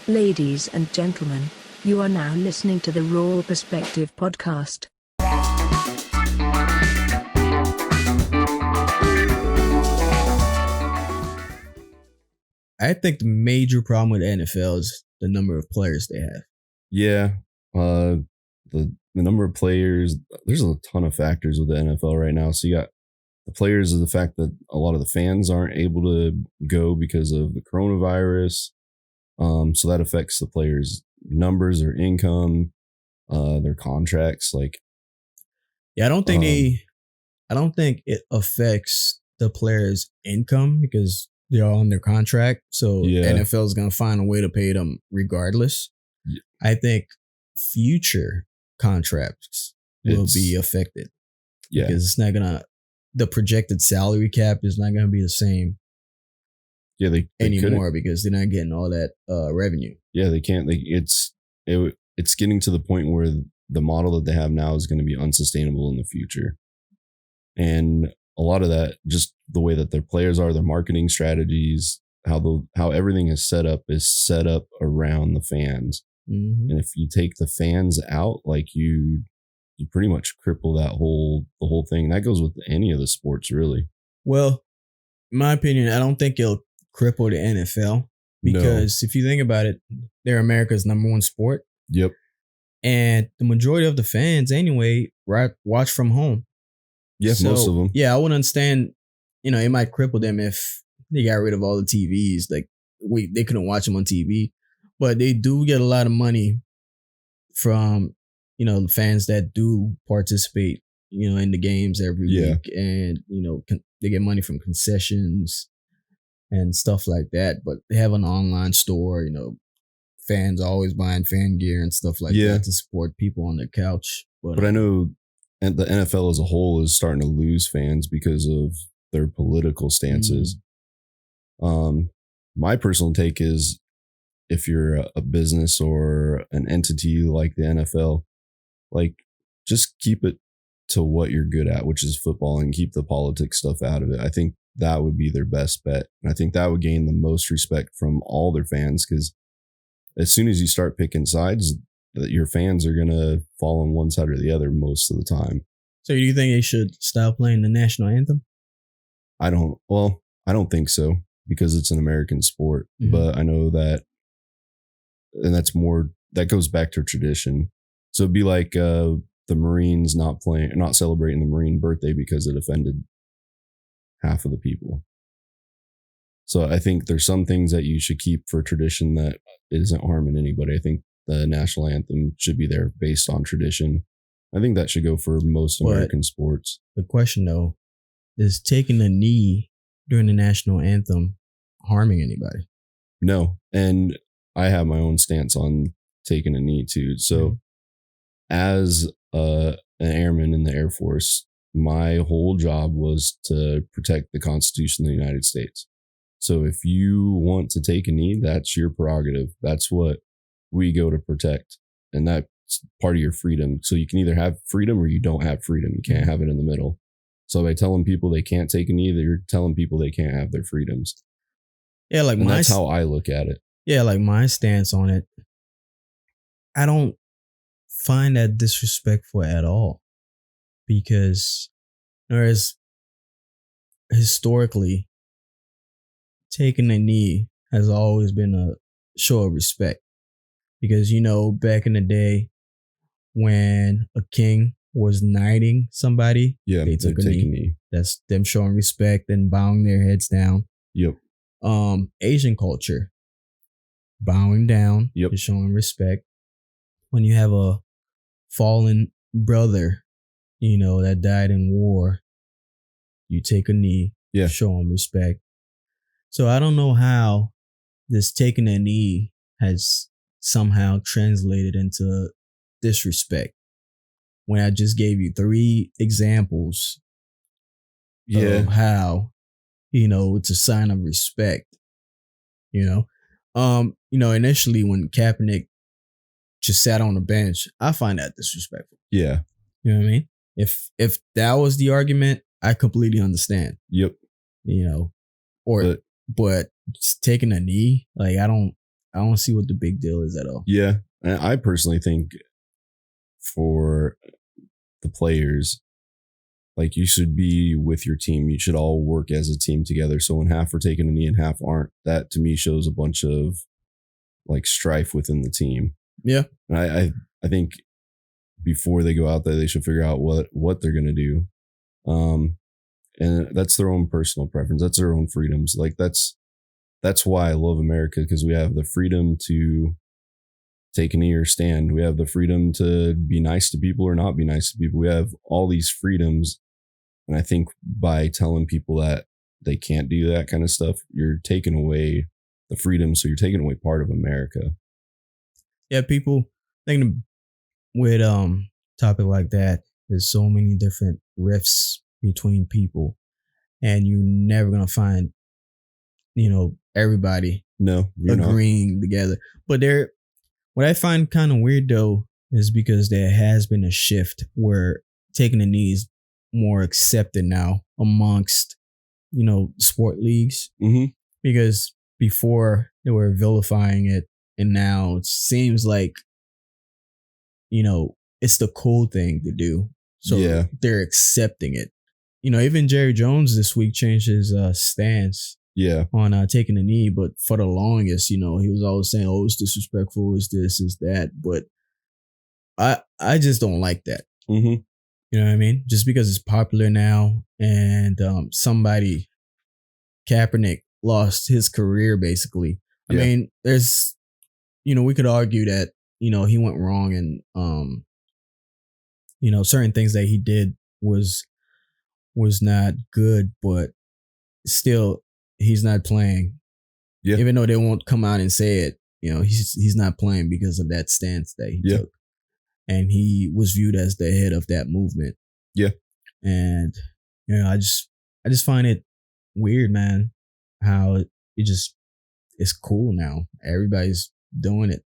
Ladies and gentlemen, you are now listening to the Raw Perspective podcast. I think the major problem with the NFL is the number of players they have. Yeah, the number of players. There's a ton of factors with the NFL right now. So you got the players, of the fact that a lot of the fans aren't able to go because of the coronavirus. So that affects the players' numbers, their income, their contracts. Like, yeah, I don't think it affects the players' income because they're all on their contract. So NFL is going to find a way to pay them regardless. Yeah. I think future contracts will be affected. Yeah. Because it's not going to, the projected salary cap is not going to be the same. Yeah, they anymore because they're not getting all that revenue. Yeah, they can't. It's getting to the point where the model that they have now is going to be unsustainable in the future. And a lot of that, just the way that their players are, their marketing strategies, how everything is set up around the fans. Mm-hmm. And if you take the fans out, like you pretty much cripple the whole thing. That goes with any of the sports, really. Well, in my opinion, I don't think it'll cripple the NFL because if you think about it, they're America's number one sport. Yep. And the majority of the fans, anyway, watch from home. Yeah, so, most of them. Yeah, I wouldn't understand. It might cripple them if they got rid of all the TVs. Like they couldn't watch them on TV, but they do get a lot of money from the fans that do participate. In the games every week, and they get money from concessions and stuff like that. But they have an online store. Fans always buying fan gear and stuff like that to support people on their couch. But I know the NFL as a whole is starting to lose fans because of their political stances. Mm-hmm. My personal take is, if you're a business or an entity like the NFL, like, just keep it to what you're good at, which is football, and keep the politics stuff out of it. I think that would be their best bet. And I think that would gain the most respect from all their fans, because as soon as you start picking sides, that your fans are going to fall on one side or the other most of the time. So do you think they should stop playing the national anthem? I don't think so, because it's an American sport. Mm-hmm. But I know that, and that goes back to tradition. So it'd be like the Marines not celebrating the Marine birthday because it offended half of the people. So I think there's some things that you should keep for tradition that isn't harming anybody. I think the national anthem should be there based on tradition. I think that should go for most American sports. The question, though, is taking a knee during the national anthem harming anybody? No. And I have my own stance on taking a knee too. So as an airman in the Air Force, my whole job was to protect the Constitution of the United States. So if you want to take a knee, that's your prerogative. That's what we go to protect. And that's part of your freedom. So you can either have freedom or you don't have freedom. You can't have it in the middle. So by telling people they can't take a knee, they're telling people they can't have their freedoms. Yeah, like that's how I look at it. Yeah, like my stance on it, I don't find that disrespectful at all, because whereas historically, taking a knee has always been a show of respect, because back in the day when a king was knighting somebody, they took a knee. That's them showing respect and bowing their heads down. Yep. Asian culture, bowing down, is showing respect. When you have a fallen brother, that died in war, you take a knee, show him respect. So I don't know how this taking a knee has somehow translated into disrespect, when I just gave you 3 examples of how, it's a sign of respect. Initially when Kaepernick just sat on the bench, I find that disrespectful. Yeah. You know what I mean? If that was the argument, I completely understand. Yep. But just taking a knee, like, I don't I don't see what the big deal is at all. Yeah. And I personally think for the players, like, you should be with your team. You should all work as a team together. So when half are taking a knee and half aren't, that to me shows a bunch of like strife within the team. Yeah. And I think before they go out there, they should figure out what they're going to do. And that's their own personal preference. That's their own freedoms. Like, that's why I love America, because we have the freedom to take a knee or stand. We have the freedom to be nice to people or not be nice to people. We have all these freedoms. And I think by telling people that they can't do that kind of stuff, you're taking away the freedom. So you're taking away part of America. Yeah, people thinking with topic like that, there's so many different rifts between people, and you're never gonna find, everybody agreeing together. But what I find kind of weird though is because there has been a shift where taking the knee is more accepted now amongst, sport leagues. Mm-hmm. Because before they were vilifying it, and now it seems like, it's the cool thing to do. So yeah, they're accepting it. Even Jerry Jones this week changed his stance on taking a knee. But for the longest, he was always saying, oh, it's disrespectful, it's this, it's that. But I just don't like that. Mm-hmm. You know what I mean? Just because it's popular now, and somebody, Kaepernick, lost his career basically. I mean, there's, we could argue that, he went wrong, and certain things that he did was not good, but still he's not playing. Yeah. Even though they won't come out and say it, he's not playing because of that stance that he took. And he was viewed as the head of that movement. Yeah. And, I just find it weird, man, how it's cool now. Everybody's doing it,